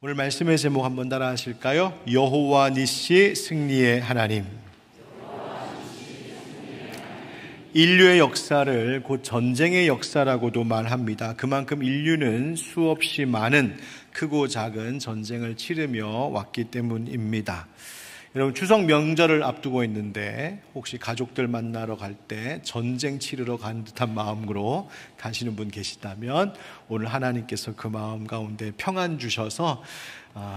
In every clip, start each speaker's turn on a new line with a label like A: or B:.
A: 오늘 말씀의 제목 한번 따라 하실까요? 여호와 니시 승리의 하나님. 인류의 역사를 곧 전쟁의 역사라고도 말합니다. 그만큼 인류는 수없이 많은 크고 작은 전쟁을 치르며 왔기 때문입니다. 여러분, 추석 명절을 앞두고 있는데 혹시 가족들 만나러 갈 때 전쟁 치르러 간 듯한 마음으로 가시는 분 계시다면 오늘 하나님께서 그 마음 가운데 평안 주셔서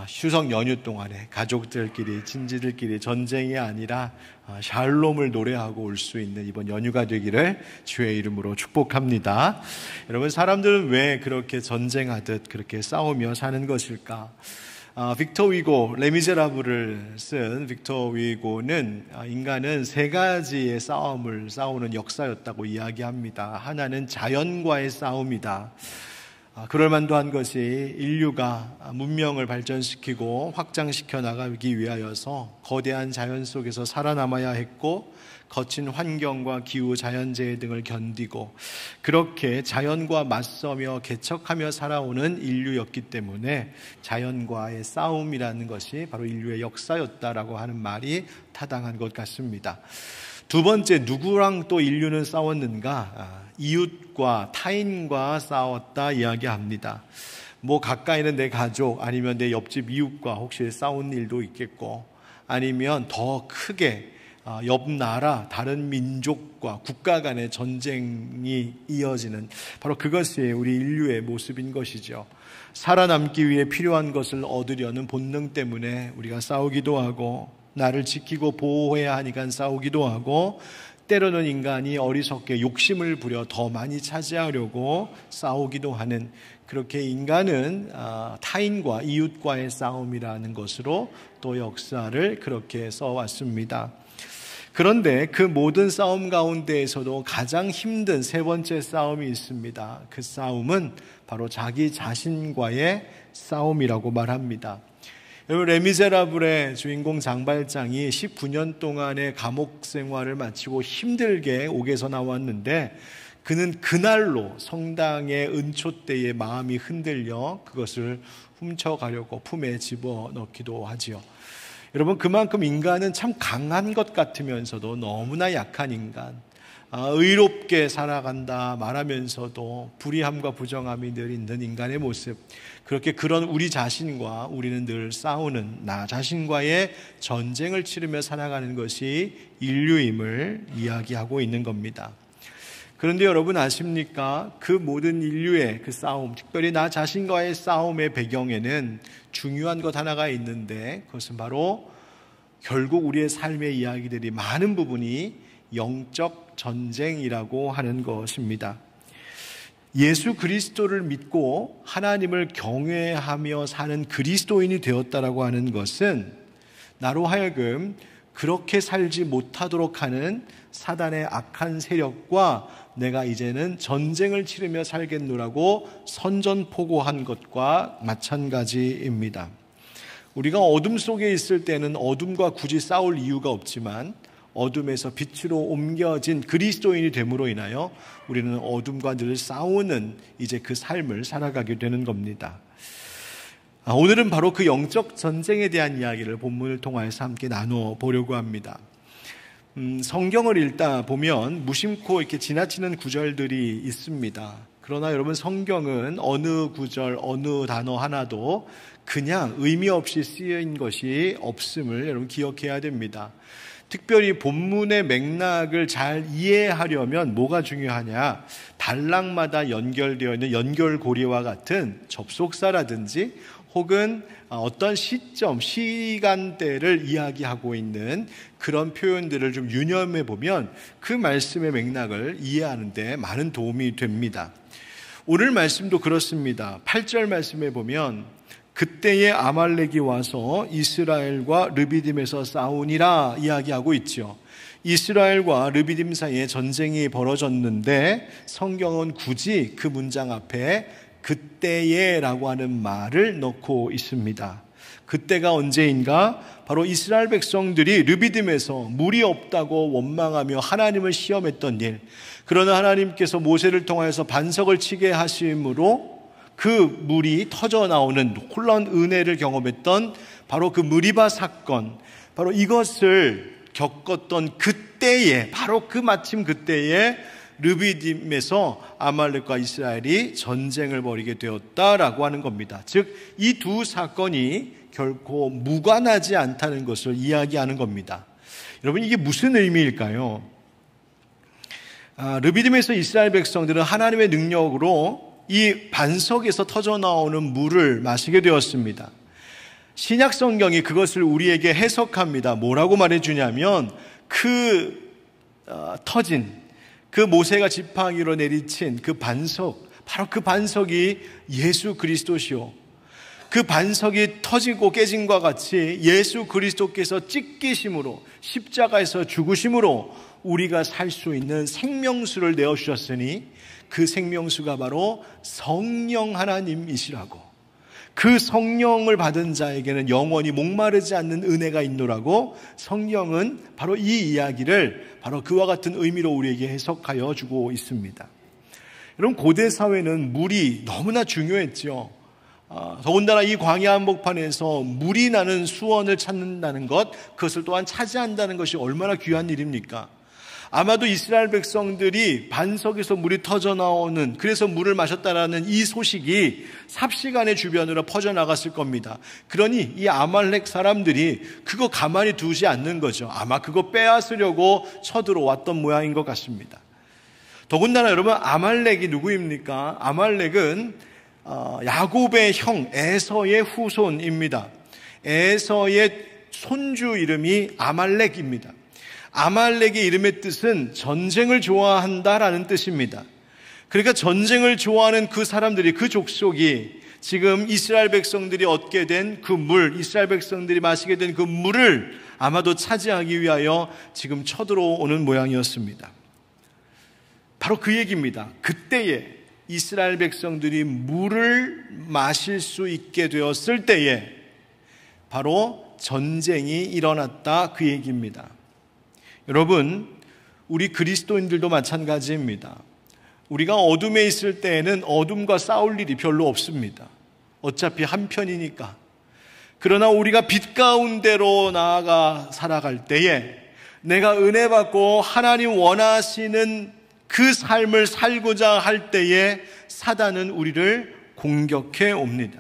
A: 추석 연휴 동안에 가족들끼리, 친지들끼리 전쟁이 아니라 샬롬을 노래하고 올 수 있는 이번 연휴가 되기를 주의 이름으로 축복합니다. 여러분, 사람들은 왜 그렇게 전쟁하듯 그렇게 싸우며 사는 것일까? 빅터 위고, 레미제라블을 쓴 빅터 위고는 인간은 세 가지의 싸움을 싸우는 역사였다고 이야기합니다. 하나는 자연과의 싸움이다. 그럴만도 한 것이 인류가 문명을 발전시키고 확장시켜 나가기 위하여서 거대한 자연 속에서 살아남아야 했고, 거친 환경과 기후, 자연재해 등을 견디고 그렇게 자연과 맞서며 개척하며 살아오는 인류였기 때문에 자연과의 싸움이라는 것이 바로 인류의 역사였다라고 하는 말이 타당한 것 같습니다. 두 번째, 누구랑 또 인류는 싸웠는가? 이웃과 타인과 싸웠다 이야기합니다. 가까이는 내 가족 아니면 내 옆집 이웃과 혹시 싸운 일도 있겠고, 아니면 더 크게 옆 나라, 다른 민족과 국가 간의 전쟁이 이어지는, 바로 그것이 우리 인류의 모습인 것이죠. 살아남기 위해 필요한 것을 얻으려는 본능 때문에 우리가 싸우기도 하고, 나를 지키고 보호해야 하니까 싸우기도 하고, 때로는 인간이 어리석게 욕심을 부려 더 많이 차지하려고 싸우기도 하는, 그렇게 인간은 타인과 이웃과의 싸움이라는 것으로 또 역사를 그렇게 써왔습니다. 그런데 그 모든 싸움 가운데에서도 가장 힘든 세 번째 싸움이 있습니다. 그 싸움은 바로 자기 자신과의 싸움이라고 말합니다. 여러분, 레미제라블의 주인공 장발장이 19년 동안의 감옥 생활을 마치고 힘들게 옥에서 나왔는데, 그는 그날로 성당의 은초대에 마음이 흔들려 그것을 훔쳐가려고 품에 집어넣기도 하지요. 여러분, 그만큼 인간은 참 강한 것 같으면서도 너무나 약한 인간, 의롭게 살아간다 말하면서도 불의함과 부정함이 늘 있는 인간의 모습, 그렇게 그런 우리 자신과 우리는 늘 싸우는 나 자신과의 전쟁을 치르며 살아가는 것이 인류임을 이야기하고 있는 겁니다. 그런데 여러분 아십니까? 그 모든 인류의 그 싸움, 특별히 나 자신과의 싸움의 배경에는 중요한 것 하나가 있는데, 그것은 바로 결국 우리의 삶의 이야기들이 많은 부분이 영적 전쟁이라고 하는 것입니다. 예수 그리스도를 믿고 하나님을 경외하며 사는 그리스도인이 되었다라고 하는 것은 나로 하여금 그렇게 살지 못하도록 하는 사단의 악한 세력과 내가 이제는 전쟁을 치르며 살겠노라고 선전포고한 것과 마찬가지입니다. 우리가 어둠 속에 있을 때는 어둠과 굳이 싸울 이유가 없지만, 어둠에서 빛으로 옮겨진 그리스도인이 됨으로 인하여 우리는 어둠과 늘 싸우는 이제 그 삶을 살아가게 되는 겁니다. 오늘은 바로 그 영적 전쟁에 대한 이야기를 본문을 통해서 함께 나눠보려고 합니다. 성경을 읽다 보면 무심코 이렇게 지나치는 구절들이 있습니다. 그러나 여러분, 성경은 어느 구절, 어느 단어 하나도 그냥 의미 없이 쓰인 것이 없음을 여러분 기억해야 됩니다. 특별히 본문의 맥락을 잘 이해하려면 뭐가 중요하냐? 단락마다 연결되어 있는 연결고리와 같은 접속사라든지 혹은 어떤 시점, 시간대를 이야기하고 있는 그런 표현들을 좀 유념해 보면 그 말씀의 맥락을 이해하는 데 많은 도움이 됩니다. 오늘 말씀도 그렇습니다. 8절 말씀에 보면 그때에 아말렉이 와서 이스라엘과 르비딤에서 싸우니라 이야기하고 있죠. 이스라엘과 르비딤 사이에 전쟁이 벌어졌는데 성경은 굳이 그 문장 앞에 그때에 라고 하는 말을 넣고 있습니다. 그때가 언제인가? 바로 이스라엘 백성들이 르비딤에서 물이 없다고 원망하며 하나님을 시험했던 일, 그러나 하나님께서 모세를 통하여서 반석을 치게 하심으로 그 물이 터져 나오는 놀라운 은혜를 경험했던 바로 그 무리바 사건, 바로 이것을 겪었던 그때에, 바로 그 마침 그때에 르비딤에서 아말렉과 이스라엘이 전쟁을 벌이게 되었다라고 하는 겁니다. 즉, 이 두 사건이 결코 무관하지 않다는 것을 이야기하는 겁니다. 여러분, 이게 무슨 의미일까요? 르비딤에서 이스라엘 백성들은 하나님의 능력으로 이 반석에서 터져 나오는 물을 마시게 되었습니다. 신약 성경이 그것을 우리에게 해석합니다. 뭐라고 말해주냐면 터진 그 모세가 지팡이로 내리친 그 반석, 바로 그 반석이 예수 그리스도시오. 그 반석이 터지고 깨짐과 같이 예수 그리스도께서 찢기심으로, 십자가에서 죽으심으로 우리가 살 수 있는 생명수를 내어주셨으니 그 생명수가 바로 성령 하나님이시라고, 그 성령을 받은 자에게는 영원히 목마르지 않는 은혜가 있노라고 성령은 바로 이 이야기를 바로 그와 같은 의미로 우리에게 해석하여 주고 있습니다. 여러분, 고대 사회는 물이 너무나 중요했죠. 더군다나 이 광야 한복판에서 물이 나는 수원을 찾는다는 것, 그것을 또한 차지한다는 것이 얼마나 귀한 일입니까? 아마도 이스라엘 백성들이 반석에서 물이 터져 나오는, 그래서 물을 마셨다라는 이 소식이 삽시간의 주변으로 퍼져나갔을 겁니다. 그러니 이 아말렉 사람들이 그거 가만히 두지 않는 거죠. 아마 그거 빼앗으려고 쳐들어왔던 모양인 것 같습니다. 더군다나 여러분, 아말렉이 누구입니까? 아말렉은 야곱의 형 에서의 후손입니다. 에서의 손주 이름이 아말렉입니다. 아말렉의 이름의 뜻은 전쟁을 좋아한다라는 뜻입니다. 그러니까 전쟁을 좋아하는 그 사람들이, 그 족속이 지금 이스라엘 백성들이 얻게 된 그 물, 이스라엘 백성들이 마시게 된 그 물을 아마도 차지하기 위하여 지금 쳐들어오는 모양이었습니다. 바로 그 얘기입니다. 그때에 이스라엘 백성들이 물을 마실 수 있게 되었을 때에 바로 전쟁이 일어났다, 그 얘기입니다. 여러분, 우리 그리스도인들도 마찬가지입니다. 우리가 어둠에 있을 때에는 어둠과 싸울 일이 별로 없습니다. 어차피 한편이니까. 그러나 우리가 빛 가운데로 나아가 살아갈 때에 내가 은혜 받고 하나님 원하시는 그 삶을 살고자 할 때에 사단은 우리를 공격해 옵니다.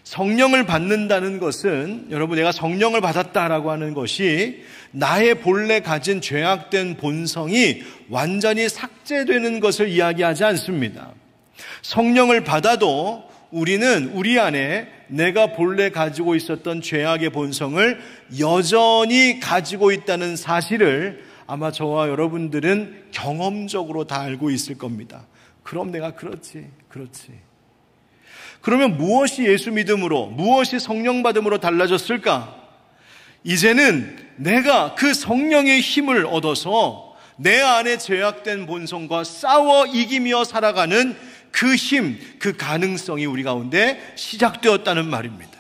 A: 성령을 받는다는 것은, 여러분, 내가 성령을 받았다라고 하는 것이 나의 본래 가진 죄악된 본성이 완전히 삭제되는 것을 이야기하지 않습니다. 성령을 받아도 우리는 우리 안에 내가 본래 가지고 있었던 죄악의 본성을 여전히 가지고 있다는 사실을 아마 저와 여러분들은 경험적으로 다 알고 있을 겁니다. 그럼 내가 그렇지. 그러면 무엇이 예수 믿음으로, 무엇이 성령 받음으로 달라졌을까? 이제는 내가 그 성령의 힘을 얻어서 내 안에 죄악된 본성과 싸워 이기며 살아가는 그 힘, 그 가능성이 우리 가운데 시작되었다는 말입니다.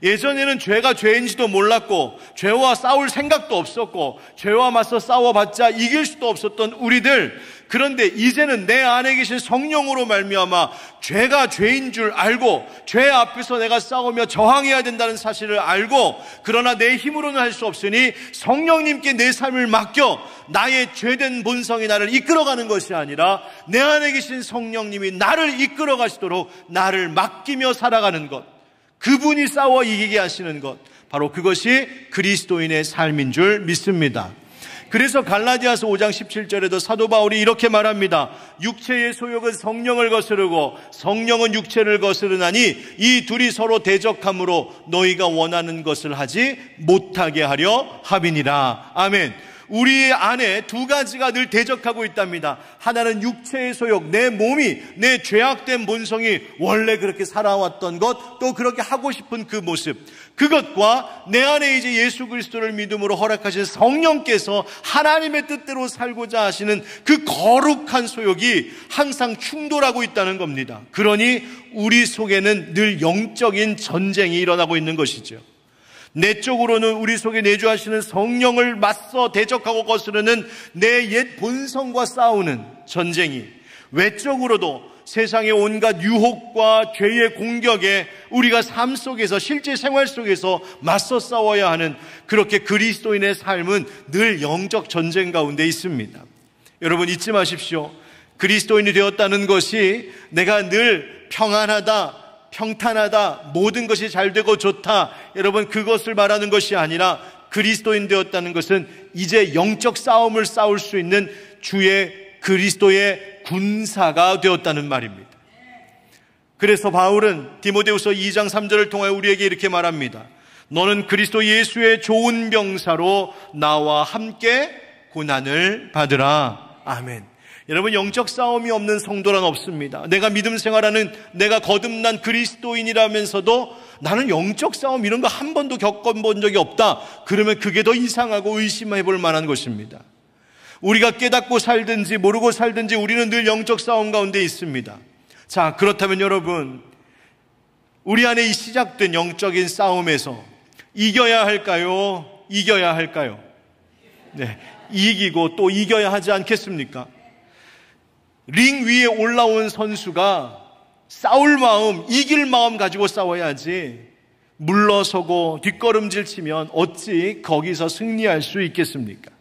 A: 예전에는 죄가 죄인지도 몰랐고 죄와 싸울 생각도 없었고 죄와 맞서 싸워봤자 이길 수도 없었던 우리들, 그런데 이제는 내 안에 계신 성령으로 말미암아 죄가 죄인 줄 알고 죄 앞에서 내가 싸우며 저항해야 된다는 사실을 알고, 그러나 내 힘으로는 할 수 없으니 성령님께 내 삶을 맡겨 나의 죄된 본성이 나를 이끌어가는 것이 아니라 내 안에 계신 성령님이 나를 이끌어 가시도록 나를 맡기며 살아가는 것, 그분이 싸워 이기게 하시는 것, 바로 그것이 그리스도인의 삶인 줄 믿습니다. 그래서 갈라디아서 5장 17절에도 사도 바울이 이렇게 말합니다. 육체의 소욕은 성령을 거스르고 성령은 육체를 거스르나니 이 둘이 서로 대적함으로 너희가 원하는 것을 하지 못하게 하려 함이니라. 아멘. 우리 안에 두 가지가 늘 대적하고 있답니다. 하나는 육체의 소욕, 내 몸이, 내 죄악된 본성이 원래 그렇게 살아왔던 것, 또 그렇게 하고 싶은 그 모습, 그것과 내 안에 이제 예수 그리스도를 믿음으로 허락하신 성령께서 하나님의 뜻대로 살고자 하시는 그 거룩한 소욕이 항상 충돌하고 있다는 겁니다. 그러니 우리 속에는 늘 영적인 전쟁이 일어나고 있는 것이죠. 내적으로는 우리 속에 내주하시는 성령을 맞서 대적하고 거스르는 내 옛 본성과 싸우는 전쟁이, 외적으로도 세상의 온갖 유혹과 죄의 공격에 우리가 삶 속에서, 실제 생활 속에서 맞서 싸워야 하는, 그렇게 그리스도인의 삶은 늘 영적 전쟁 가운데 있습니다. 여러분 잊지 마십시오. 그리스도인이 되었다는 것이 내가 늘 평안하다, 평탄하다, 모든 것이 잘 되고 좋다, 여러분 그것을 말하는 것이 아니라, 그리스도인 되었다는 것은 이제 영적 싸움을 싸울 수 있는 주의 그리스도의 군사가 되었다는 말입니다. 그래서 바울은 디모데후서 2장 3절을 통하여 우리에게 이렇게 말합니다. 너는 그리스도 예수의 좋은 병사로 나와 함께 고난을 받으라. 아멘. 여러분, 영적 싸움이 없는 성도란 없습니다. 내가 믿음 생활하는, 내가 거듭난 그리스도인이라면서도 나는 영적 싸움 이런 거 한 번도 겪어본 적이 없다, 그러면 그게 더 이상하고 의심해 볼 만한 것입니다. 우리가 깨닫고 살든지 모르고 살든지 우리는 늘 영적 싸움 가운데 있습니다. 자, 그렇다면 여러분, 우리 안에 이 시작된 영적인 싸움에서 이겨야 할까요? 이겨야 할까요? 네, 이기고 또 이겨야 하지 않겠습니까? 링 위에 올라온 선수가 싸울 마음, 이길 마음 가지고 싸워야지, 물러서고 뒷걸음질 치면 어찌 거기서 승리할 수 있겠습니까?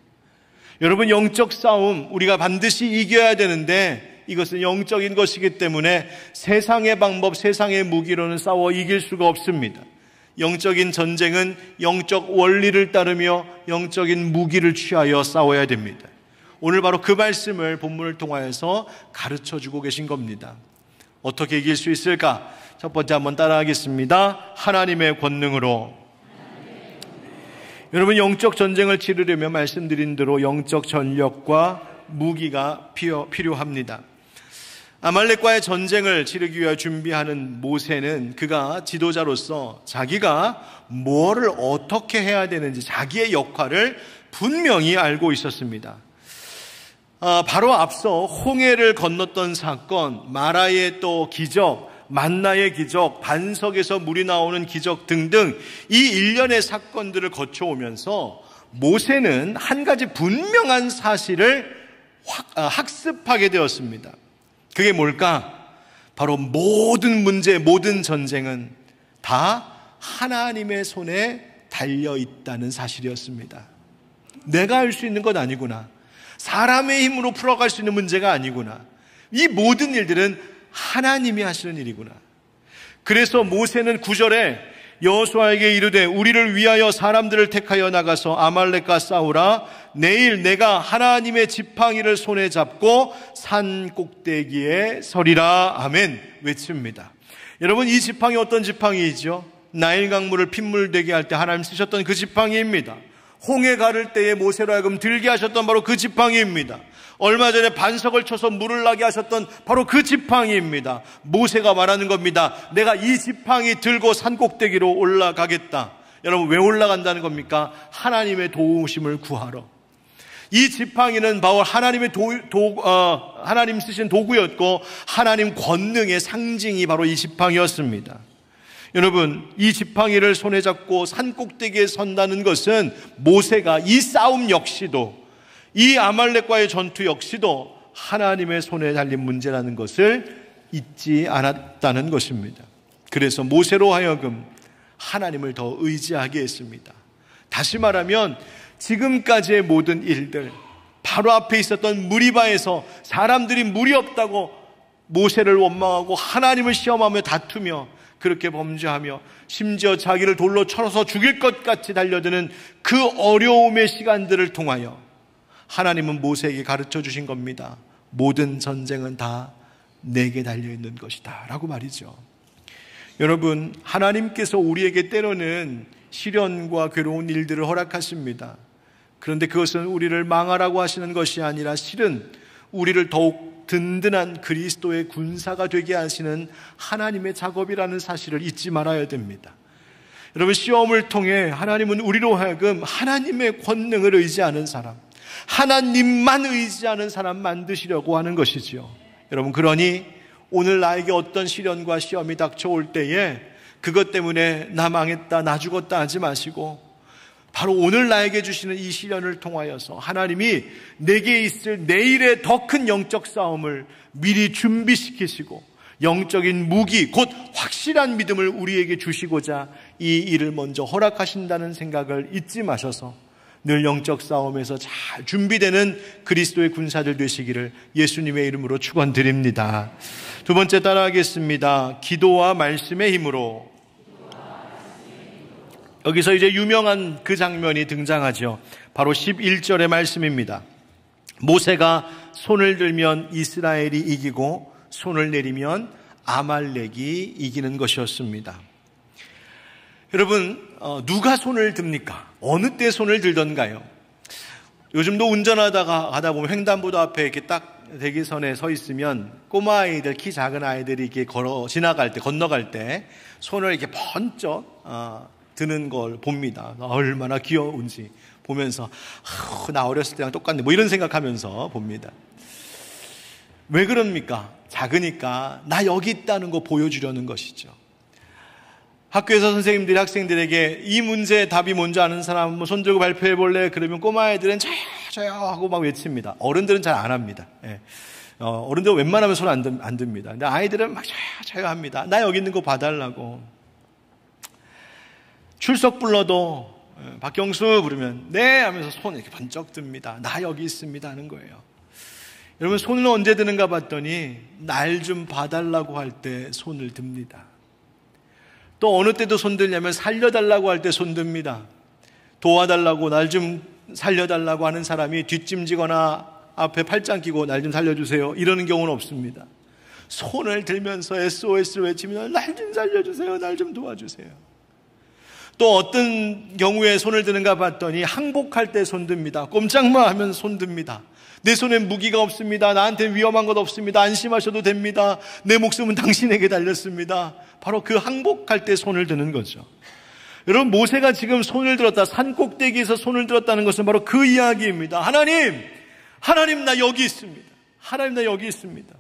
A: 여러분, 영적 싸움 우리가 반드시 이겨야 되는데, 이것은 영적인 것이기 때문에 세상의 방법, 세상의 무기로는 싸워 이길 수가 없습니다. 영적인 전쟁은 영적 원리를 따르며 영적인 무기를 취하여 싸워야 됩니다. 오늘 바로 그 말씀을 본문을 통하여서 가르쳐주고 계신 겁니다. 어떻게 이길 수 있을까? 첫 번째 한번 따라하겠습니다. 하나님의 권능으로. 여러분, 영적 전쟁을 치르려면 말씀드린 대로 영적 전력과 무기가 필요합니다. 아말렉과의 전쟁을 치르기 위해 준비하는 모세는 그가 지도자로서 자기가 뭐를 어떻게 해야 되는지 자기의 역할을 분명히 알고 있었습니다. 바로 앞서 홍해를 건넜던 사건, 마라의 또 기적, 만나의 기적, 반석에서 물이 나오는 기적 등등 이 일련의 사건들을 거쳐오면서 모세는 한 가지 분명한 사실을 학습하게 되었습니다. 그게 뭘까? 바로 모든 문제, 모든 전쟁은 다 하나님의 손에 달려있다는 사실이었습니다. 내가 할 수 있는 것 아니구나. 사람의 힘으로 풀어갈 수 있는 문제가 아니구나. 이 모든 일들은 하나님이 하시는 일이구나. 그래서 모세는 9절에 여호수아에게 이르되 우리를 위하여 사람들을 택하여 나가서 아말렉과 싸우라. 내일 내가 하나님의 지팡이를 손에 잡고 산 꼭대기에 서리라. 아멘 외칩니다. 여러분, 이 지팡이 어떤 지팡이이죠? 나일 강물을 핏물되게 할 때 하나님 쓰셨던 그 지팡이입니다. 홍해 가를 때에 모세로 하여금 들게 하셨던 바로 그 지팡이입니다. 얼마 전에 반석을 쳐서 물을 나게 하셨던 바로 그 지팡이입니다. 모세가 말하는 겁니다. 내가 이 지팡이 들고 산꼭대기로 올라가겠다. 여러분, 왜 올라간다는 겁니까? 하나님의 도우심을 구하러. 이 지팡이는 바로 하나님의 하나님 쓰신 도구였고 하나님 권능의 상징이 바로 이 지팡이였습니다. 여러분, 이 지팡이를 손에 잡고 산꼭대기에 선다는 것은 모세가 이 싸움 역시도, 이 아말렉과의 전투 역시도 하나님의 손에 달린 문제라는 것을 잊지 않았다는 것입니다. 그래서 모세로 하여금 하나님을 더 의지하게 했습니다. 다시 말하면 지금까지의 모든 일들, 바로 앞에 있었던 무리바에서 사람들이 물이 없다고 모세를 원망하고 하나님을 시험하며 다투며 그렇게 범죄하며 심지어 자기를 돌로 쳐서 죽일 것 같이 달려드는 그 어려움의 시간들을 통하여 하나님은 모세에게 가르쳐 주신 겁니다. 모든 전쟁은 다 내게 달려있는 것이다 라고 말이죠. 여러분, 하나님께서 우리에게 때로는 시련과 괴로운 일들을 허락하십니다. 그런데 그것은 우리를 망하라고 하시는 것이 아니라 실은 우리를 더욱 든든한 그리스도의 군사가 되게 하시는 하나님의 작업이라는 사실을 잊지 말아야 됩니다. 여러분, 시험을 통해 하나님은 우리로 하여금 하나님의 권능을 의지하는 사람, 하나님만 의지하는 사람 만드시려고 하는 것이지요. 여러분, 그러니 오늘 나에게 어떤 시련과 시험이 닥쳐올 때에 그것 때문에 나 망했다, 나 죽었다 하지 마시고 바로 오늘 나에게 주시는 이 시련을 통하여서 하나님이 내게 있을 내일의 더 큰 영적 싸움을 미리 준비시키시고 영적인 무기, 곧 확실한 믿음을 우리에게 주시고자 이 일을 먼저 허락하신다는 생각을 잊지 마셔서 늘 영적 싸움에서 잘 준비되는 그리스도의 군사들 되시기를 예수님의 이름으로 축원드립니다. 두 번째 따라하겠습니다. 기도와 말씀의 힘으로. 여기서 이제 유명한 그 장면이 등장하죠. 바로 11절의 말씀입니다. 모세가 손을 들면 이스라엘이 이기고 손을 내리면 아말렉이 이기는 것이었습니다. 여러분, 누가 손을 듭니까? 어느 때 손을 들던가요? 요즘도 운전하다가 가다 보면 횡단보도 앞에 이렇게 딱 대기선에 서 있으면 꼬마 아이들, 키 작은 아이들이 이렇게 건너갈 때 손을 이렇게 번쩍 드는 걸 봅니다. 얼마나 귀여운지 보면서 나 어렸을 때랑 똑같네 뭐 이런 생각하면서 봅니다. 왜 그럽니까? 작으니까 나 여기 있다는 거 보여주려는 것이죠. 학교에서 선생님들이 학생들에게 이 문제의 답이 뭔지 아는 사람 손 들고 발표해 볼래? 그러면 꼬마 아이들은 저요 하고 막 외칩니다. 어른들은 잘 안 합니다. 어른들은 웬만하면 손 안 듭니다. 근데 아이들은 막 저요 합니다. 나 여기 있는 거 봐달라고. 출석 불러도 박경수 부르면 네 하면서 손 이렇게 번쩍 듭니다. 나 여기 있습니다 하는 거예요. 여러분, 손을 언제 드는가 봤더니 날 좀 봐달라고 할 때 손을 듭니다. 또 어느 때도 손 들냐면 살려달라고 할 때 손 듭니다. 도와달라고, 날 좀 살려달라고 하는 사람이 뒷짐지거나 앞에 팔짱 끼고 날 좀 살려주세요 이러는 경우는 없습니다. 손을 들면서 SOS를 외치면 날 좀 살려주세요, 날 좀 도와주세요. 또 어떤 경우에 손을 드는가 봤더니 항복할 때 손 듭니다. 꼼짝마 하면 손 듭니다. 내 손엔 무기가 없습니다. 나한테 위험한 것 없습니다. 안심하셔도 됩니다. 내 목숨은 당신에게 달렸습니다. 바로 그 항복할 때 손을 드는 거죠. 여러분, 모세가 지금 손을 들었다, 산 꼭대기에서 손을 들었다는 것은 바로 그 이야기입니다. 하나님 나 여기 있습니다. 하나님 나 여기 있습니다.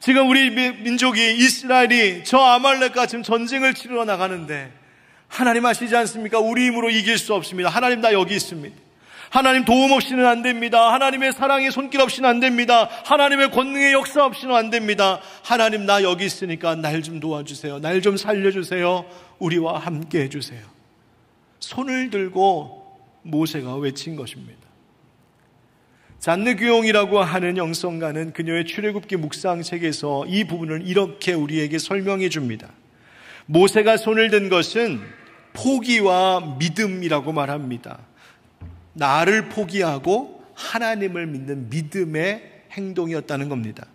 A: 지금 우리 민족이, 이스라엘이 저 아말렉과 지금 전쟁을 치르러 나가는데 하나님 아시지 않습니까? 우리 힘으로 이길 수 없습니다. 하나님 나 여기 있습니다. 하나님 도움 없이는 안 됩니다. 하나님의 사랑의 손길 없이는 안 됩니다. 하나님의 권능의 역사 없이는 안 됩니다. 하나님 나 여기 있으니까 날 좀 도와주세요. 날 좀 살려주세요. 우리와 함께 해주세요. 손을 들고 모세가 외친 것입니다. 잔느 규용이라고 하는 영성가는 그녀의 출애굽기 묵상책에서 이 부분을 이렇게 우리에게 설명해 줍니다. 모세가 손을 든 것은 포기와 믿음이라고 말합니다. 나를 포기하고 하나님을 믿는 믿음의 행동이었다는 겁니다.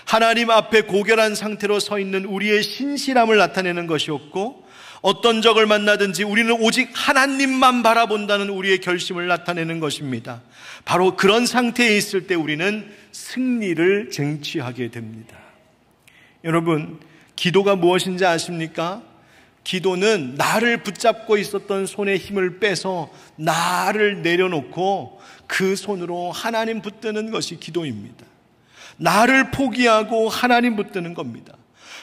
A: 하나님 앞에 고결한 상태로 서 있는 우리의 신실함을 나타내는 것이었고, 어떤 적을 만나든지 우리는 오직 하나님만 바라본다는 우리의 결심을 나타내는 것입니다. 바로 그런 상태에 있을 때 우리는 승리를 쟁취하게 됩니다. 여러분, 기도가 무엇인지 아십니까? 기도는 나를 붙잡고 있었던 손에 힘을 빼서 나를 내려놓고 그 손으로 하나님 붙드는 것이 기도입니다. 나를 포기하고 하나님 붙드는 겁니다.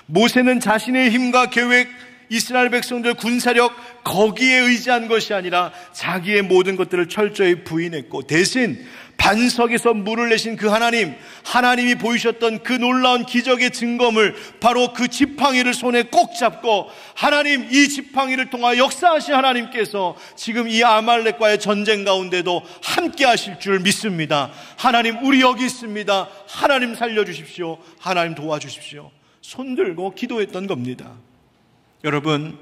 A: 모세는 자신의 힘과 계획, 이스라엘 백성들 군사력 거기에 의지한 것이 아니라 자기의 모든 것들을 철저히 부인했고, 대신 반석에서 물을 내신 그 하나님이 보이셨던 그 놀라운 기적의 증거물, 바로 그 지팡이를 손에 꼭 잡고, 하나님, 이 지팡이를 통하여 역사하신 하나님께서 지금 이 아말렉과의 전쟁 가운데도 함께 하실 줄 믿습니다. 하나님, 우리 여기 있습니다. 하나님 살려주십시오. 하나님 도와주십시오. 손들고 기도했던 겁니다. 여러분,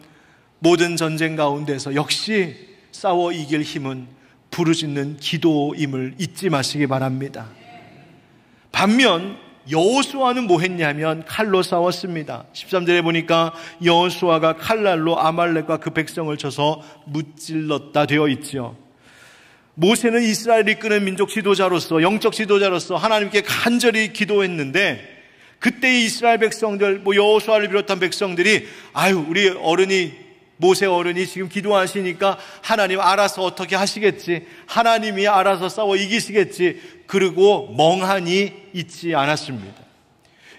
A: 모든 전쟁 가운데서 역시 싸워 이길 힘은 부르짖는 기도임을 잊지 마시기 바랍니다. 반면 여호수아는 뭐 했냐면 칼로 싸웠습니다. 13절에 보니까 여호수아가 칼날로 아말렉과 그 백성을 쳐서 무찔렀다 되어 있죠. 모세는 이스라엘이 이끄는 민족 지도자로서, 영적 지도자로서 하나님께 간절히 기도했는데, 그때 이스라엘 백성들, 여호수아를 비롯한 백성들이 우리 모세 어른이 지금 기도하시니까 하나님 알아서 어떻게 하시겠지, 하나님이 알아서 싸워 이기시겠지, 그리고 멍하니 있지 않았습니다.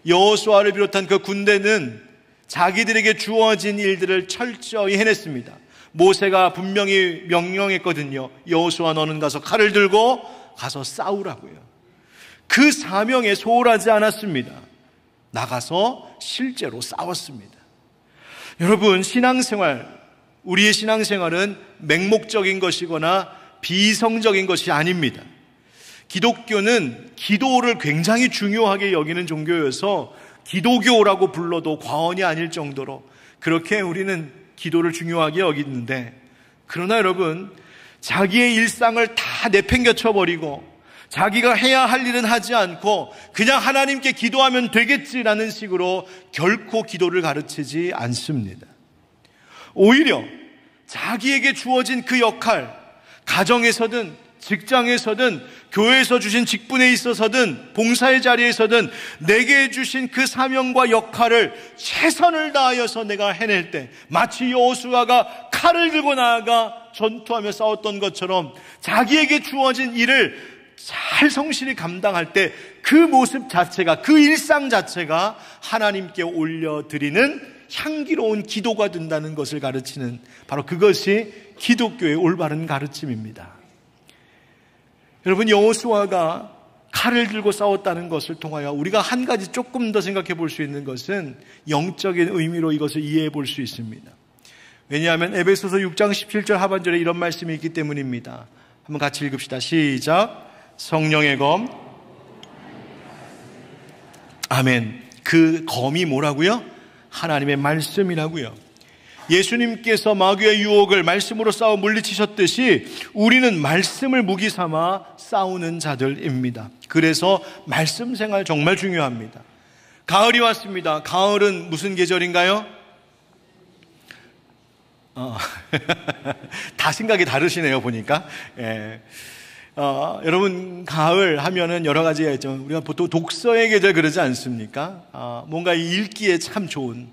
A: 여호수아를 비롯한 그 군대는 자기들에게 주어진 일들을 철저히 해냈습니다. 모세가 분명히 명령했거든요. 여호수아 너는 가서 칼을 들고 가서 싸우라고요. 그 사명에 소홀하지 않았습니다. 나가서 실제로 싸웠습니다. 여러분, 우리의 신앙생활은 맹목적인 것이거나 비성적인 것이 아닙니다. 기독교는 기도를 굉장히 중요하게 여기는 종교여서 기도교라고 불러도 과언이 아닐 정도로 그렇게 우리는 기도를 중요하게 여기는데, 그러나 여러분, 자기의 일상을 다 내팽개쳐 버리고 자기가 해야 할 일은 하지 않고 그냥 하나님께 기도하면 되겠지라는 식으로 결코 기도를 가르치지 않습니다. 오히려 자기에게 주어진 그 역할, 가정에서든 직장에서든 교회에서 주신 직분에 있어서든 봉사의 자리에서든 내게 주신 그 사명과 역할을 최선을 다하여서 내가 해낼 때, 마치 여호수아가 칼을 들고 나아가 전투하며 싸웠던 것처럼 자기에게 주어진 일을 잘 성실히 감당할 때 그 모습 자체가, 그 일상 자체가 하나님께 올려드리는 향기로운 기도가 된다는 것을 가르치는, 바로 그것이 기독교의 올바른 가르침입니다. 여러분, 여호수아가 칼을 들고 싸웠다는 것을 통하여 우리가 한 가지 조금 더 생각해 볼 수 있는 것은 영적인 의미로 이것을 이해해 볼 수 있습니다. 왜냐하면 에베소서 6장 17절 하반절에 이런 말씀이 있기 때문입니다. 한번 같이 읽읍시다. 시작. 성령의 검. 아멘. 그 검이 뭐라고요? 하나님의 말씀이라고요. 예수님께서 마귀의 유혹을 말씀으로 싸워 물리치셨듯이 우리는 말씀을 무기 삼아 싸우는 자들입니다. 그래서 말씀 생활 정말 중요합니다. 가을이 왔습니다. 가을은 무슨 계절인가요? 다 생각이 다르시네요, 보니까. 예. 여러분, 가을 하면은 여러 가지가 있죠. 우리가 보통 독서의 계절 그러지 않습니까? 뭔가 읽기에 참 좋은.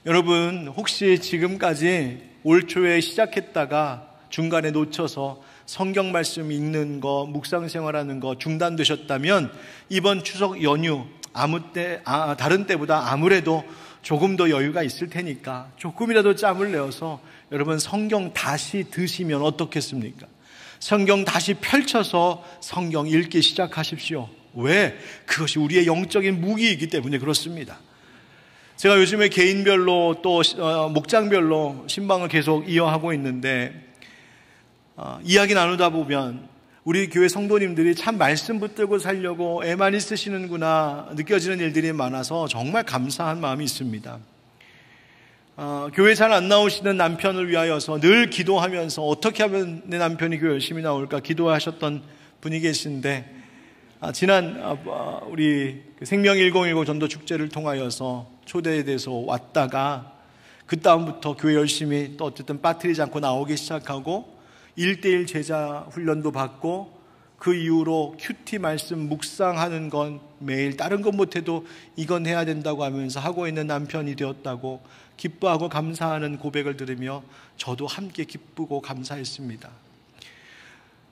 A: 여러분, 혹시 지금까지 올 초에 시작했다가 중간에 놓쳐서 성경 말씀 읽는 거, 묵상 생활하는 거 중단되셨다면 이번 추석 연휴 다른 때보다 아무래도 조금 더 여유가 있을 테니까 조금이라도 짬을 내어서 여러분 성경 다시 드시면 어떻겠습니까? 성경 다시 펼쳐서 성경 읽기 시작하십시오. 왜? 그것이 우리의 영적인 무기이기 때문에 그렇습니다. 제가 요즘에 개인별로 또 목장별로 신방을 계속 이어하고 있는데 이야기 나누다 보면 우리 교회 성도님들이 참 말씀 붙들고 살려고 애 많이 쓰시는구나 느껴지는 일들이 많아서 정말 감사한 마음이 있습니다. 교회 잘 안 나오시는 남편을 위하여서 늘 기도하면서 어떻게 하면 내 남편이 교회 열심히 나올까 기도하셨던 분이 계신데, 지난 우리 생명 1010 전도 축제를 통하여서 초대돼서 왔다가 그 다음부터 교회 열심히 또 어쨌든 빠뜨리지 않고 나오기 시작하고 1:1 제자 훈련도 받고 그 이후로 큐티 말씀 묵상하는 건 매일 다른 것 못해도 이건 해야 된다고 하면서 하고 있는 남편이 되었다고 기뻐하고 감사하는 고백을 들으며 저도 함께 기쁘고 감사했습니다.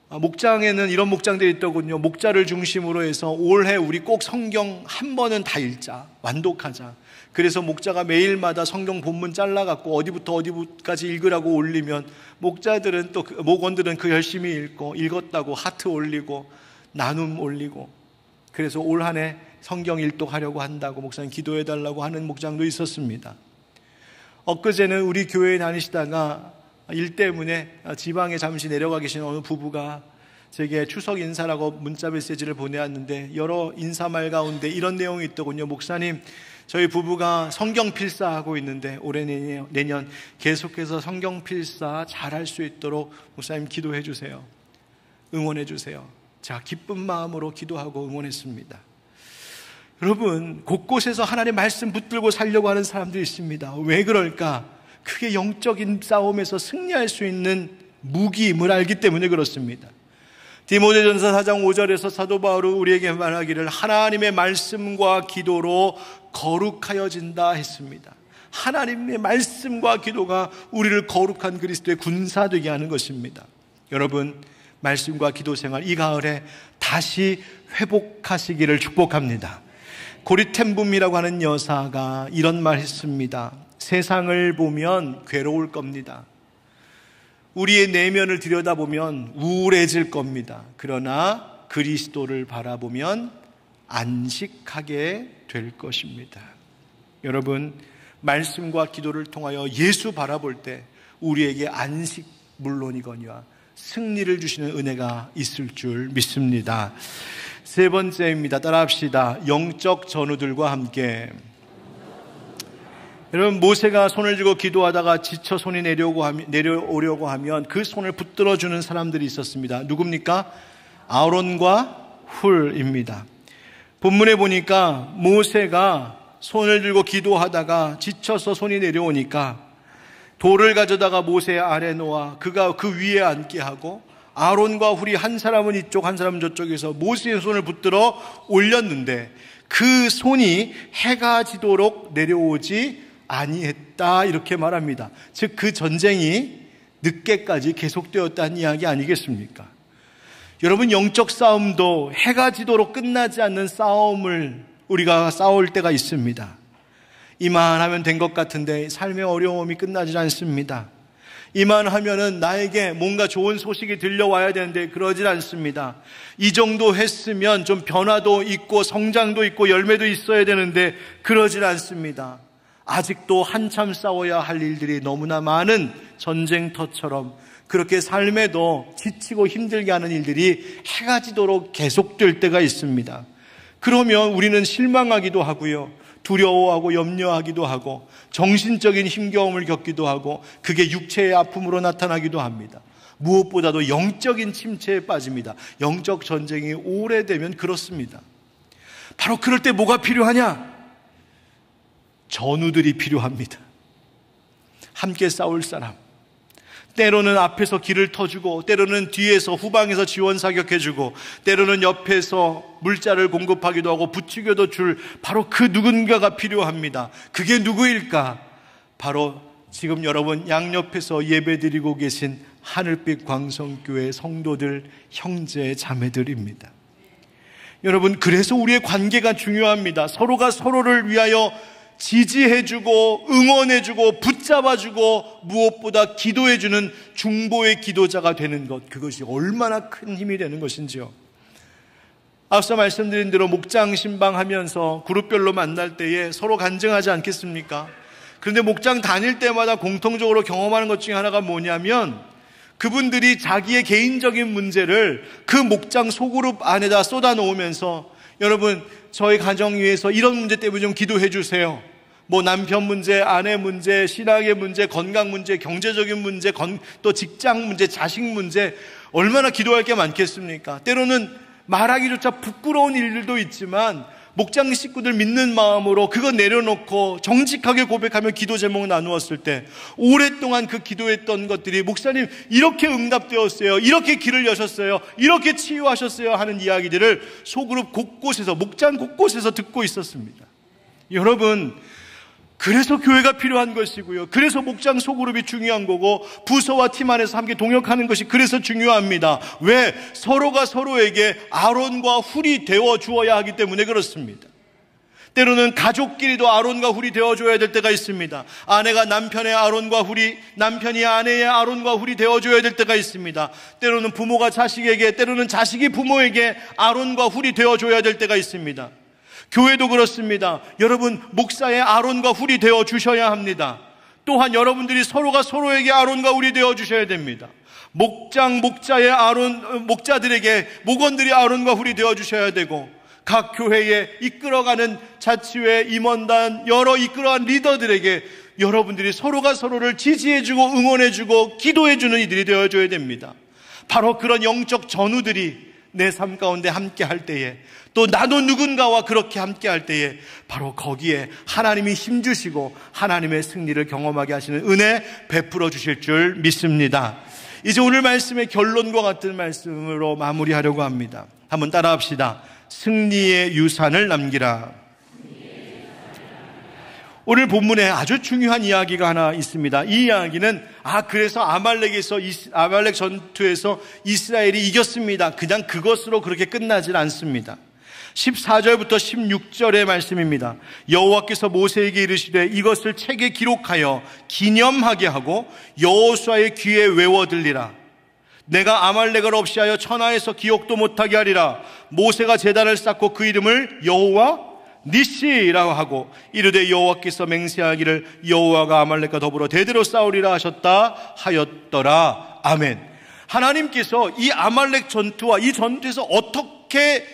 A: 목장에는 이런 목장들이 있더군요. 목자를 중심으로 해서 올해 우리 꼭 성경 한 번은 다 읽자, 완독하자. 그래서 목자가 매일마다 성경 본문 잘라갖고 어디부터 어디까지 읽으라고 올리면 목자들은 또 목원들은 그 열심히 읽고 읽었다고 하트 올리고 나눔 올리고, 그래서 올 한 해 성경 일독하려고 한다고 목사님 기도해달라고 하는 목장도 있었습니다. 엊그제는 우리 교회에 다니시다가 일 때문에 지방에 잠시 내려가 계신 어느 부부가 제게 추석 인사라고 문자 메시지를 보내왔는데 여러 인사말 가운데 이런 내용이 있더군요. 목사님, 저희 부부가 성경 필사하고 있는데 올해 내년 계속해서 성경 필사 잘할 수 있도록 목사님 기도해 주세요. 응원해 주세요. 제가 기쁜 마음으로 기도하고 응원했습니다. 여러분, 곳곳에서 하나님의 말씀 붙들고 살려고 하는 사람들이 있습니다. 왜 그럴까? 그게 영적인 싸움에서 승리할 수 있는 무기임을 알기 때문에 그렇습니다. 디모데전서 4장 5절에서 사도 바울은 우리에게 말하기를 하나님의 말씀과 기도로 거룩하여진다 했습니다. 하나님의 말씀과 기도가 우리를 거룩한 그리스도의 군사되게 하는 것입니다. 여러분, 말씀과 기도 생활 이 가을에 다시 회복하시기를 축복합니다. 고리템붐이라고 하는 여사가 이런 말 했습니다. 세상을 보면 괴로울 겁니다. 우리의 내면을 들여다보면 우울해질 겁니다. 그러나 그리스도를 바라보면 안식하게 될 것입니다. 여러분, 말씀과 기도를 통하여 예수 바라볼 때 우리에게 안식 물론이거니와 승리를 주시는 은혜가 있을 줄 믿습니다. 세 번째입니다. 따라합시다. 영적 전우들과 함께. 여러분, 모세가 손을 쥐고 기도하다가 지쳐 손이 내려오려고 하면 그 손을 붙들어주는 사람들이 있었습니다. 누굽니까? 아론과 훌입니다. 본문에 보니까 모세가 손을 들고 기도하다가 지쳐서 손이 내려오니까 돌을 가져다가 모세 아래 놓아 그가 그 위에 앉게 하고 아론과 훌이 한 사람은 이쪽 한 사람은 저쪽에서 모세의 손을 붙들어 올렸는데 그 손이 해가 지도록 내려오지 아니했다, 이렇게 말합니다. 즉 그 전쟁이 늦게까지 계속되었다는 이야기 아니겠습니까? 여러분, 영적 싸움도 해가 지도록 끝나지 않는 싸움을 우리가 싸울 때가 있습니다. 이만하면 된 것 같은데 삶의 어려움이 끝나지 않습니다. 이만하면은 나에게 뭔가 좋은 소식이 들려와야 되는데 그러질 않습니다. 이 정도 했으면 좀 변화도 있고 성장도 있고 열매도 있어야 되는데 그러질 않습니다. 아직도 한참 싸워야 할 일들이 너무나 많은 전쟁터처럼 그렇게 삶에도 지치고 힘들게 하는 일들이 해가 지도록 계속될 때가 있습니다. 그러면 우리는 실망하기도 하고요, 두려워하고 염려하기도 하고 정신적인 힘겨움을 겪기도 하고 그게 육체의 아픔으로 나타나기도 합니다. 무엇보다도 영적인 침체에 빠집니다. 영적 전쟁이 오래되면 그렇습니다. 바로 그럴 때 뭐가 필요하냐? 전우들이 필요합니다. 함께 싸울 사람, 때로는 앞에서 길을 터주고 때로는 뒤에서 후방에서 지원 사격해주고 때로는 옆에서 물자를 공급하기도 하고 부추겨도 줄 바로 그 누군가가 필요합니다. 그게 누구일까? 바로 지금 여러분 양옆에서 예배드리고 계신 하늘빛 광성교회 성도들, 형제 자매들입니다. 여러분, 그래서 우리의 관계가 중요합니다. 서로가 서로를 위하여 지지해주고 응원해주고 붙잡아주고 무엇보다 기도해주는 중보의 기도자가 되는 것, 그것이 얼마나 큰 힘이 되는 것인지요. 앞서 말씀드린 대로 목장 신방하면서 그룹별로 만날 때에 서로 간증하지 않겠습니까? 그런데 목장 다닐 때마다 공통적으로 경험하는 것 중에 하나가 뭐냐면 그분들이 자기의 개인적인 문제를 그 목장 소그룹 안에다 쏟아놓으면서 여러분, 저희 가정 위해서 이런 문제 때문에 좀 기도해 주세요. 뭐 남편 문제, 아내 문제, 신앙의 문제, 건강 문제, 경제적인 문제, 또 직장 문제, 자식 문제, 얼마나 기도할 게 많겠습니까? 때로는 말하기조차 부끄러운 일들도 있지만 목장 식구들 믿는 마음으로 그거 내려놓고 정직하게 고백하며 기도 제목 나누었을 때 오랫동안 그 기도했던 것들이 목사님 이렇게 응답되었어요, 이렇게 길을 여셨어요, 이렇게 치유하셨어요 하는 이야기들을 소그룹 곳곳에서, 목장 곳곳에서 듣고 있었습니다. 여러분, 그래서 교회가 필요한 것이고요, 그래서 목장 소그룹이 중요한 거고 부서와 팀 안에서 함께 동역하는 것이 그래서 중요합니다. 왜? 서로가 서로에게 아론과 훌이 되어 주어야 하기 때문에 그렇습니다. 때로는 가족끼리도 아론과 훌이 되어줘야 될 때가 있습니다. 아내가 남편의 아론과 훌이, 남편이 아내의 아론과 훌이 되어줘야 될 때가 있습니다. 때로는 부모가 자식에게, 때로는 자식이 부모에게 아론과 훌이 되어줘야 될 때가 있습니다. 교회도 그렇습니다. 여러분, 목사의 아론과 훌이 되어 주셔야 합니다. 또한 여러분들이 서로가 서로에게 아론과 훌이 되어 주셔야 됩니다. 목자의 목자들에게 목원들이 아론과 훌이 되어 주셔야 되고 각 교회에 이끌어가는 자치회, 임원단, 여러 이끌어간 리더들에게 여러분들이 서로가 서로를 지지해주고 응원해주고 기도해주는 이들이 되어줘야 됩니다. 바로 그런 영적 전우들이 내 삶 가운데 함께 할 때에, 또 나도 누군가와 그렇게 함께 할 때에 바로 거기에 하나님이 힘주시고 하나님의 승리를 경험하게 하시는 은혜 베풀어 주실 줄 믿습니다. 이제 오늘 말씀의 결론과 같은 말씀으로 마무리하려고 합니다. 한번 따라합시다. 승리의 유산을 남기라. 오늘 본문에 아주 중요한 이야기가 하나 있습니다. 이 이야기는 그래서 아말렉 전투에서 이스라엘이 이겼습니다, 그냥 그것으로 그렇게 끝나질 않습니다. 14절부터 16절의 말씀입니다. 여호와께서 모세에게 이르시되 이것을 책에 기록하여 기념하게 하고 여호수아의 귀에 외워 들리라. 내가 아말렉을 없이 하여 천하에서 기억도 못하게 하리라. 모세가 제단을 쌓고 그 이름을 여호와 니시라고 하고 이르되 여호와께서 맹세하기를 여호와가 아말렉과 더불어 대대로 싸우리라 하셨다 하였더라. 아멘. 하나님께서 이 아말렉 전투와 이 전투에서 어떻게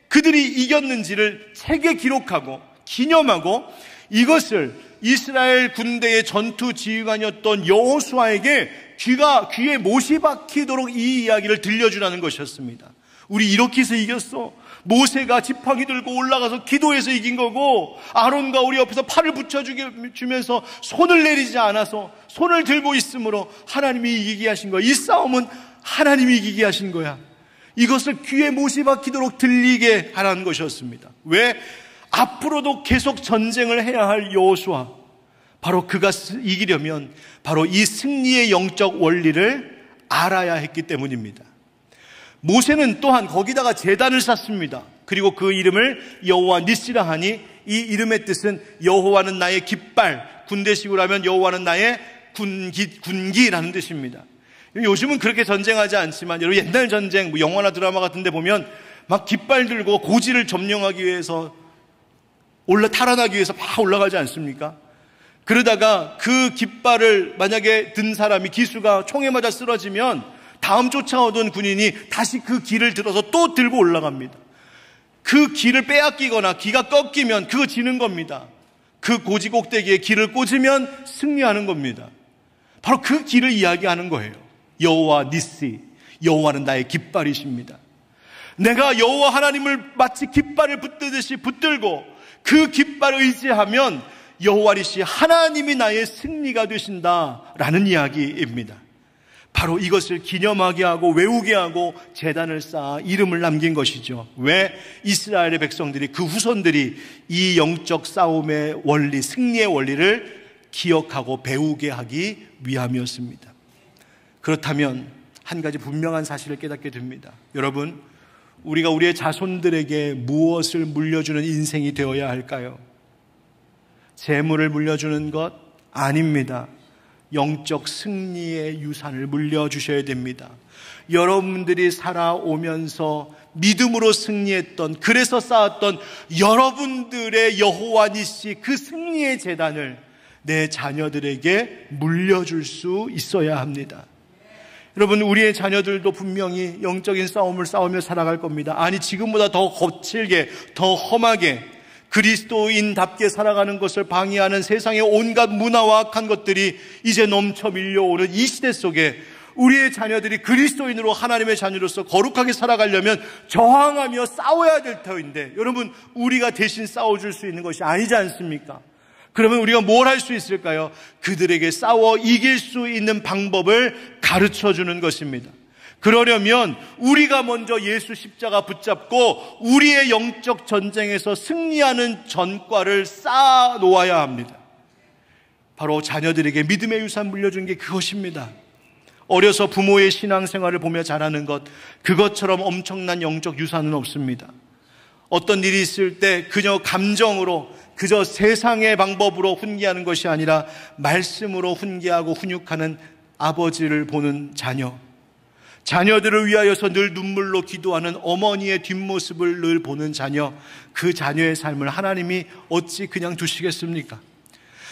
A: 그들이 이겼는지를 책에 기록하고 기념하고 이것을 이스라엘 군대의 전투 지휘관이었던 여호수아에게 귀에 못이 박히도록 이 이야기를 들려주라는 것이었습니다. 우리 이렇게 해서 이겼어. 모세가 지팡이 들고 올라가서 기도해서 이긴 거고, 아론과 우리 옆에서 팔을 붙여주면서 손을 내리지 않아서 손을 들고 있으므로 하나님이 이기게 하신 거야. 이 싸움은 하나님이 이기게 하신 거야. 이것을 귀에 못이 박히도록 들리게 하라는 것이었습니다. 왜? 앞으로도 계속 전쟁을 해야 할 여호수아, 바로 그가 이기려면 바로 이 승리의 영적 원리를 알아야 했기 때문입니다. 모세는 또한 거기다가 제단을 쌓습니다. 그리고 그 이름을 여호와 니시라 하니 이 이름의 뜻은 여호와는 나의 깃발, 군대식으로 하면 여호와는 나의 군기라는 뜻입니다. 요즘은 그렇게 전쟁하지 않지만 여러분 옛날 전쟁, 영화나 드라마 같은 데 보면 막 깃발 들고 고지를 점령하기 위해서 탈환하기 위해서 막 올라가지 않습니까? 그러다가 그 깃발을 만약에 든 사람이 기수가 총에 맞아 쓰러지면 다음 쫓아오던 군인이 다시 그 길을 들어서 또 들고 올라갑니다. 그 길을 빼앗기거나 기가 꺾이면 그거 지는 겁니다. 그 고지 꼭대기에 길을 꽂으면 승리하는 겁니다. 바로 그 길을 이야기하는 거예요. 여호와 니시, 여호와는 나의 깃발이십니다. 내가 여호와 하나님을 마치 깃발을 붙들듯이 붙들고 그 깃발을 의지하면 여호와 니시, 하나님이 나의 승리가 되신다라는 이야기입니다. 바로 이것을 기념하게 하고 외우게 하고 제단을 쌓아 이름을 남긴 것이죠. 왜? 이스라엘의 백성들이, 그 후손들이 이 영적 싸움의 원리, 승리의 원리를 기억하고 배우게 하기 위함이었습니다. 그렇다면 한 가지 분명한 사실을 깨닫게 됩니다. 여러분, 우리가 우리의 자손들에게 무엇을 물려주는 인생이 되어야 할까요? 재물을 물려주는 것 아닙니다. 영적 승리의 유산을 물려주셔야 됩니다. 여러분들이 살아오면서 믿음으로 승리했던, 그래서 쌓았던 여러분들의 여호와 니시, 그 승리의 제단을 내 자녀들에게 물려줄 수 있어야 합니다. 여러분, 우리의 자녀들도 분명히 영적인 싸움을 싸우며 살아갈 겁니다. 아니, 지금보다 더 거칠게, 더 험하게 그리스도인답게 살아가는 것을 방해하는 세상의 온갖 문화와 악한 것들이 이제 넘쳐 밀려오는 이 시대 속에 우리의 자녀들이 그리스도인으로 하나님의 자녀로서 거룩하게 살아가려면 저항하며 싸워야 될 터인데, 여러분, 우리가 대신 싸워줄 수 있는 것이 아니지 않습니까? 그러면 우리가 뭘 할 수 있을까요? 그들에게 싸워 이길 수 있는 방법을 가르쳐주는 것입니다. 그러려면 우리가 먼저 예수 십자가 붙잡고 우리의 영적 전쟁에서 승리하는 전과를 쌓아 놓아야 합니다. 바로 자녀들에게 믿음의 유산 물려준 게 그것입니다. 어려서 부모의 신앙생활을 보며 자라는 것, 그것처럼 엄청난 영적 유산은 없습니다. 어떤 일이 있을 때 그저 감정으로, 그저 세상의 방법으로 훈계하는 것이 아니라 말씀으로 훈계하고 훈육하는 아버지를 보는 자녀, 자녀들을 위하여서 늘 눈물로 기도하는 어머니의 뒷모습을 늘 보는 자녀, 그 자녀의 삶을 하나님이 어찌 그냥 두시겠습니까?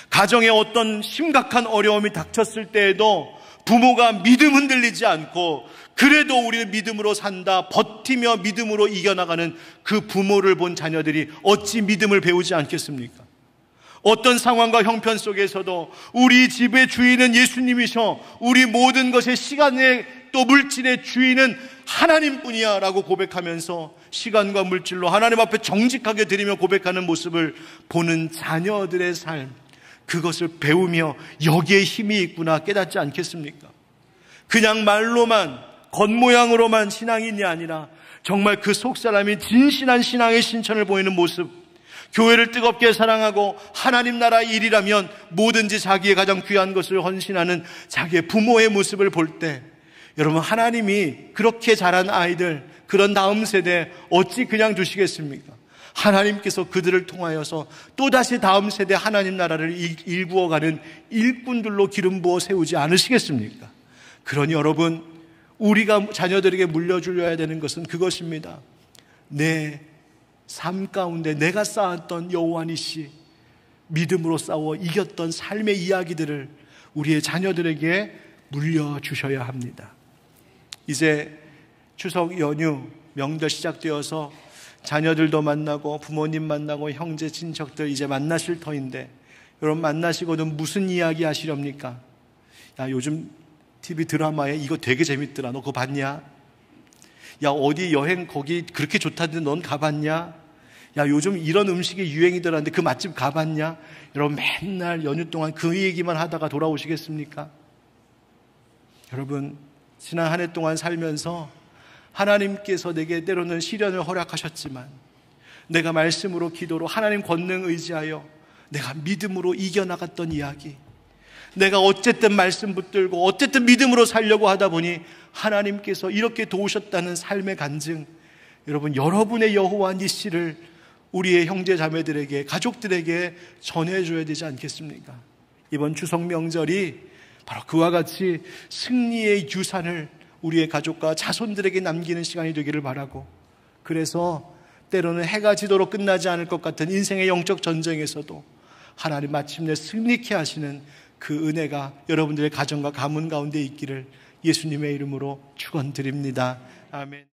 A: 가정에 어떤 심각한 어려움이 닥쳤을 때에도 부모가 믿음 흔들리지 않고 그래도 우리는 믿음으로 산다, 버티며 믿음으로 이겨나가는 그 부모를 본 자녀들이 어찌 믿음을 배우지 않겠습니까? 어떤 상황과 형편 속에서도 우리 집의 주인은 예수님이셔, 우리 모든 것의 시간의 또 물질의 주인은 하나님뿐이야 라고 고백하면서 시간과 물질로 하나님 앞에 정직하게 드리며 고백하는 모습을 보는 자녀들의 삶, 그것을 배우며 여기에 힘이 있구나 깨닫지 않겠습니까? 그냥 말로만, 겉모양으로만 신앙인이 아니라 정말 그 속사람이 진실한 신앙의 신천을 보이는 모습, 교회를 뜨겁게 사랑하고 하나님 나라 일이라면 뭐든지 자기의 가장 귀한 것을 헌신하는 자기의 부모의 모습을 볼 때, 여러분, 하나님이 그렇게 자란 아이들, 그런 다음 세대 어찌 그냥 두시겠습니까? 하나님께서 그들을 통하여서 또다시 다음 세대 하나님 나라를 일구어가는 일꾼들로 기름 부어 세우지 않으시겠습니까? 그러니 여러분, 우리가 자녀들에게 물려주려야 되는 것은 그것입니다. 내 삶 가운데 내가 쌓았던 여호와 니시, 믿음으로 싸워 이겼던 삶의 이야기들을 우리의 자녀들에게 물려주셔야 합니다. 이제 추석 연휴 명절 시작되어서 자녀들도 만나고 부모님 만나고 형제 친척들 이제 만나실 터인데, 여러분 만나시고는 무슨 이야기 하시렵니까? 야, 요즘 TV 드라마에 이거 되게 재밌더라, 너 그거 봤냐? 야, 어디 여행 거기 그렇게 좋다는데 넌 가봤냐? 야, 요즘 이런 음식이 유행이더라는데 그 맛집 가봤냐? 여러분 맨날 연휴 동안 그 얘기만 하다가 돌아오시겠습니까? 여러분, 지난 한 해 동안 살면서 하나님께서 내게 때로는 시련을 허락하셨지만 내가 말씀으로 기도로 하나님 권능 의지하여 내가 믿음으로 이겨나갔던 이야기, 내가 어쨌든 말씀 붙들고 어쨌든 믿음으로 살려고 하다 보니 하나님께서 이렇게 도우셨다는 삶의 간증, 여러분 여러분의 여호와 니시를 우리의 형제 자매들에게, 가족들에게 전해줘야 되지 않겠습니까? 이번 추석 명절이 바로 그와 같이 승리의 유산을 우리의 가족과 자손들에게 남기는 시간이 되기를 바라고, 그래서 때로는 해가 지도록 끝나지 않을 것 같은 인생의 영적 전쟁에서도 하나님 마침내 승리케 하시는 그 은혜가 여러분들의 가정과 가문 가운데 있기를 예수님의 이름으로 축원드립니다. 아멘.